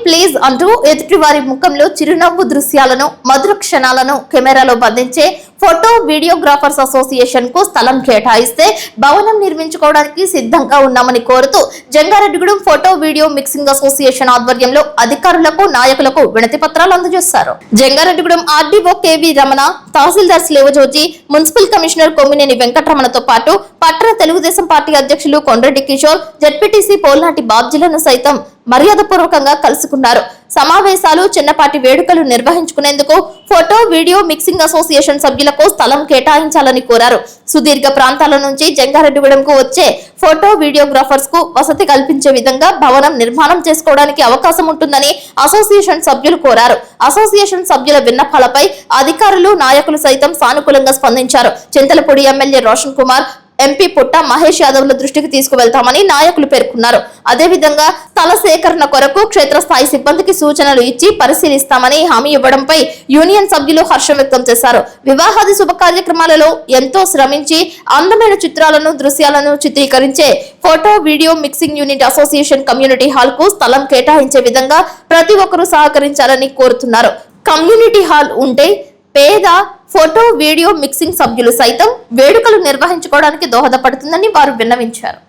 Please అంటూ ఎదుటి వారి ముఖంలో చిరునవ్వు దృశ్యాలను మధుర క్షణాలను కెమెరాలో బంధించే ఫోటో వీడియోగ్రాఫర్స్ అసోసియేషన్ కు స్థలం కేటాయిస్తే భవనం నిర్మించుకోవడానికి సిద్ధంగా ఉన్నామని కోరుతూ Jangareddygudem photo video mixing association ఆధ్వర్యంలో అధికారులకు నాయకులకు వినతి పత్రాలు అందజేశారు. జంగారెడ్డిగూడెం ఆర్డీఓ కేవీ రమణ, తహసీల్దార్ స్లేవజోజి, మున్సిపల్ కమిషనర్ కొమ్మినేని వెంకటరమణతో పాటు పట్టణ తెలుగుదేశం పార్టీ అధ్యక్షులు కొండ్రెడ్డి కిషోర్, జెడ్పీటీసీ పోల్నాటి బాబ్జీలను సైతం మర్యాదపూర్వకంగా కలుసుకున్నారు. సమావేశాలు, చిన్నపాటి వేడుకలు నిర్వహించుకునేందుకు ఫోటో వీడియో మిక్సింగ్ అసోసియేషన్ సభ్యులకు స్థలం కేటాయించాలని కోరారు. సుదీర్ఘ ప్రాంతాల నుంచి జంగారెడ్డిగూడెంకు వచ్చే ఫోటో వీడియోగ్రాఫర్స్ కు వసతి కల్పించే విధంగా భవనం నిర్మాణం చేసుకోవడానికి అవకాశం ఉంటుందని అసోసియేషన్ సభ్యులు కోరారు. అసోసియేషన్ సభ్యుల విన్నపాలపై అధికారులు, నాయకులు సైతం సానుకూలంగా స్పందించారు. చింతలపూడి ఎమ్మెల్యే రోషన్ కుమార్, ఎంపీ పుట్ట మహేష్ యాదవ్ల దృష్టికి తీసుకువెళ్తామని నాయకులు పేర్కొన్నారు. అదేవిధంగా స్థల సేకరణ కొరకు క్షేత్రస్థాయి సిబ్బందికి సూచనలు ఇచ్చి పరిశీలిస్తామని హామీ ఇవ్వడంపై యూనియన్ సభ్యులు హర్షం వ్యక్తం చేశారు. వివాహాది శుభ కార్యక్రమాలలో ఎంతో శ్రమించి అందమైన చిత్రాలను, దృశ్యాలను చిత్రీకరించే photo video mixing unit association community hall కు స్థలం కేటాయించే విధంగా ప్రతి ఒక్కరూ సహకరించాలని కోరుతున్నారు. కమ్యూనిటీ హాల్ ఉంటే పేద ఫోటో వీడియో మిక్సింగ్ సభ్యులు సైతం వేడుకలు నిర్వహించుకోవడానికి దోహదపడుతుందని వారు విన్నవించారు.